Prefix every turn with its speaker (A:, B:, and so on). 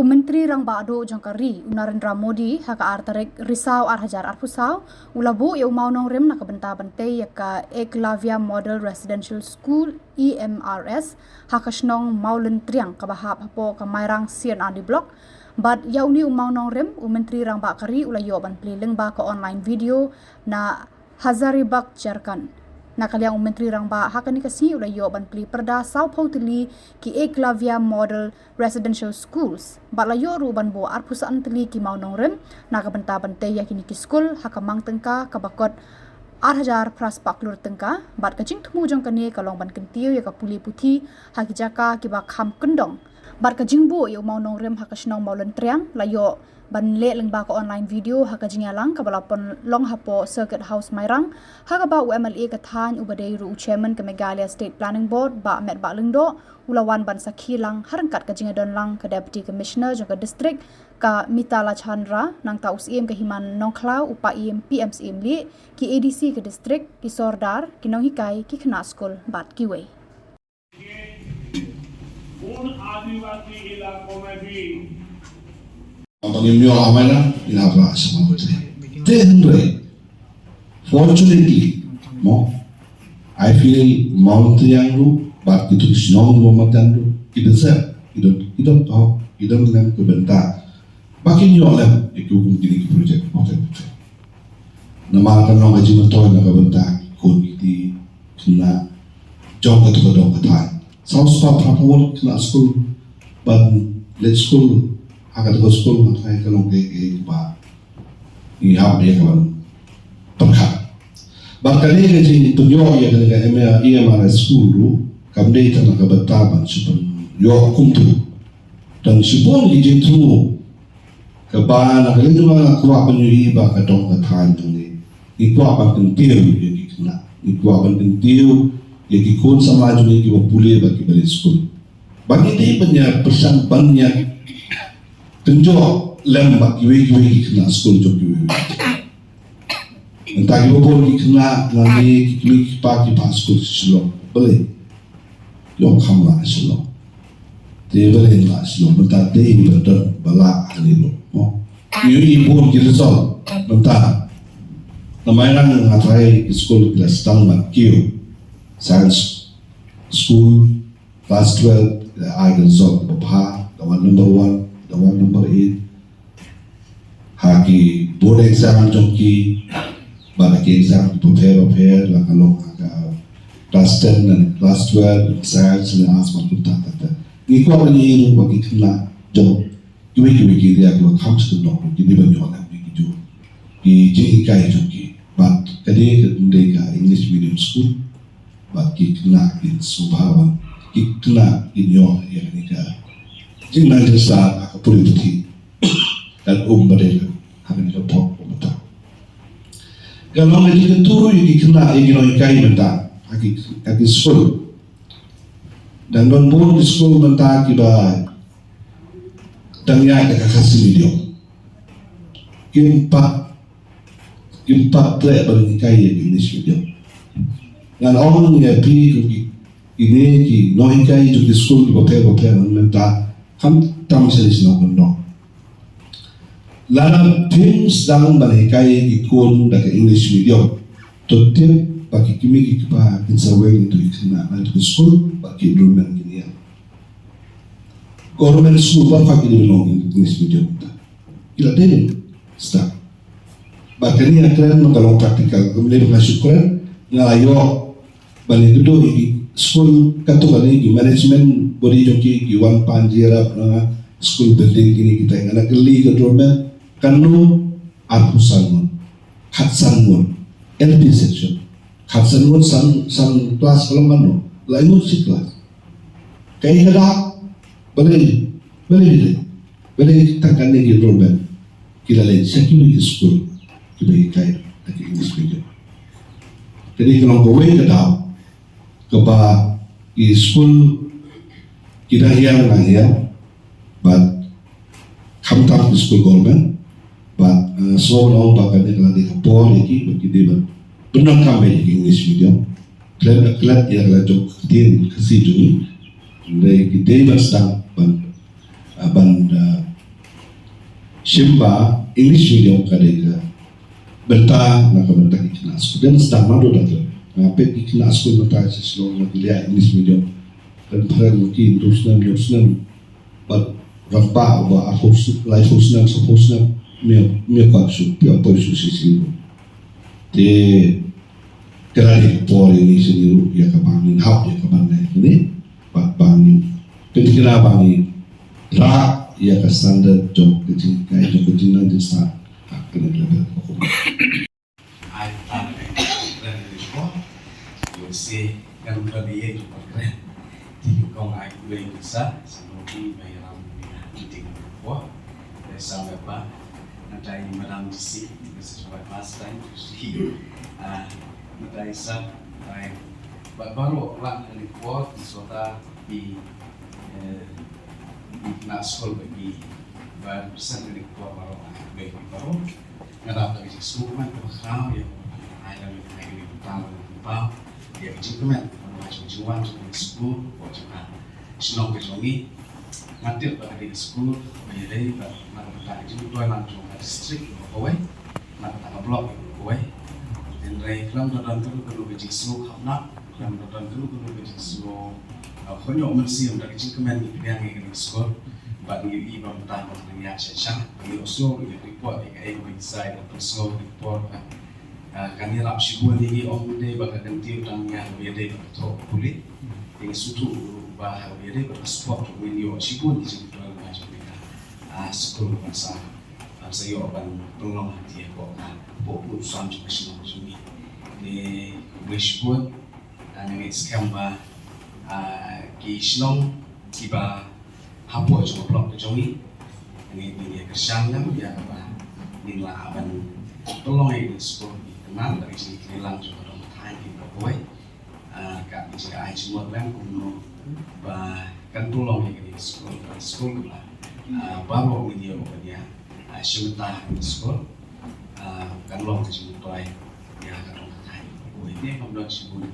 A: Menteri Rang Bado Jangkari Narendra Modi haka artarek risau arhajar arpusau ulabu eu maunong rem nak benta bante yaka Eklavya Model Residential School EMRS haka snong maulen triang kabahap hapo kamairang sian andi blok bad yauni maunong rem Menteri Rang Bakari ulayo ban plileng ba ka online video na Hazaribak jarkan nakaliang Menteri Rang Ba hakani kasi ulayo ban pli perda sau pautili ki Eklavya Model Residential Schools balayo ruban bo arpusaan tili ki maunong rem nakabenta bante yakini ki school hakamang tengka kabakot 8,000 pras paklur tengka bat kajing tumu jong kani kalong ban kentiu ya kapuli puti hakijaka ki ba kham kendong bat kajing bo yo maunong rem hakasnong maulen triang layo ban le leng ba ko online video hakajing alang kabalapon long hapo circuit house mairang hakaba UMLA kathan ubadei ru chairman ke Meghalaya State Planning Board ba met ba lengdo ulawan ban sakhi lang harangkat kajing adon lang ke deputy commissioner jaga district ka Mitala Chandra nang ta USIM ke Himan Nongklau upa IM PMCM li ki ADC ke district ki Sordar ki Nonghikai ki khna school bat ki wei
B: उन आदिवासी इलाकों में भी
C: Pangimyo amana inabra sama betul. Tenre, fortunately, I feel mountain yang lu, but itu senang mountain lu, itu saya, itu tahu, itu lem kebentar. Bakin yo lem, itu mungkin project betul. Nama kan orang gaji mentor nak kebentar, kon itu kena jauh kedong ketai. South Spa Prapor kena school, ban let's school. Agar terus school makai kalau ke ba ihap dia kawan perkah bakali ke jadi tunyo ya dengan EMRS school lu kamde tanah kebetaban super yo kumtu dan supon di tu ke ba nak kali tu nak kuat penyui ba kadong ketan tu ni ikwa ban kentiu ya kena ikwa ban kentiu ya kikun sama juga ki boleh bagi balik school bagi dia punya pesan banyak tunjuk lembak kiwi kena school jok kiwi entah kiwi pun kena nanti kiwi pagi pas school selok boleh yok kamla selok dia boleh lah selok mentah dia betul balak hari lo kiwi pun kita sol mentah namanya ngatai school kelas tangmat kiwi science school class 12 I can sol bapa kawan number 1 the one number 8 haki board exam jongki baraki exam prepare la kalong aga class 10 and class 12 science and asma kunta kata ni ko ni iru bagi kena jong kiwi dia ko kham su no ki di banyo la ki ju ki ji kai jongki but kadi ke ka English medium school but ki kena in subhawan ki kena in yo ya ni ka jina desa politik dan badai hari ini pok betul. Kalau mereka turu ini kena ini kai bentar, aki school dan non pun school bentar kita tanya ada kasih video. Impak tak bernikai English video. Dan orang yang pergi ini ki non kai itu school betul bentar. Kam tam selis na kono lana pins dalam balikai ikon daga English medium totil bagi kimi kipa kinsawe itu ikna na to school bagi government kini government school ba fakir di English medium ta ila den sta bakani akran kalau praktikal kemudian syukuran ngalayo balik itu school katu kali di management body joki di one panjira school building kini kita yang anak geli ke dormen kanu arpusan khatsan LP section khatsan san kelas kalau mano lain si kelas kayak ada boleh takkan di dormen kita lain security school kita kayak lagi English medium jadi kalau kowe kedap keba di school kita yang lahir, but kamu tak di school government, but so long bahkan kalau di kapol lagi begitu benar kami English medium, kelat ya kalau jom ketin kasih juni, dari kita bersedang ban banda Shimba English medium kadeka benta na benta kikna school dan sedang madu dah ngape kikna school benta sesuatu nak lihat English medium dan perang mungkin terusnan but rampa ba akos life hosnan supposna me paksu pia poisu sisi te kerana por ini sendiri ya kabangin hap ya kabangin ini bangin pentingnya bangin ra ya ka standard job kecil nanti start akan lebih hukum.
D: I thought that before you say kan lebih itu keren. Jadi kau ngai gue bisa seperti bayar meeting before sampai apa nanti madam DC this is my last time to see nanti sa baru lah dari kuat sudah di na school bagi baru pesan dari kuat baru ngarap dari suman ke bakal ya ada lagi utama ya kecilkan macam jualan di school macam senang kejongi ngatir pada di school menjadi nak bertanya juga langsung district kowe nak bertanya blok kowe dan dari kelam dan kalau biji slow nak kelam dan kalau biji slow hanya mesti untuk kecilkan di bidang yang school bagi ibu bertanya tentang yang sesang bagi usul report yang inside atau slow report kan ni rap sibuan ini om deh bakal ganti utang yang beda betul kulit yang suatu bah beda bersport video sibuan di situ macam mereka sekolah bahasa saya akan tolong dia kok buku sampai semua sini ni wishboard dan ini skamba kisnong tiba hapo cuma blok kejongi ini dia kersangam ya apa ni lah aban tolong ini sekolah kenal dari sini kelilang juga dong time di Bogor, kak jika aja semua orang kuno, kan tolong ini sekolah lah, baru ini dia sementara di sekolah, kan long ke sini toy, ya kan dong time, ini yang membuat sekolah.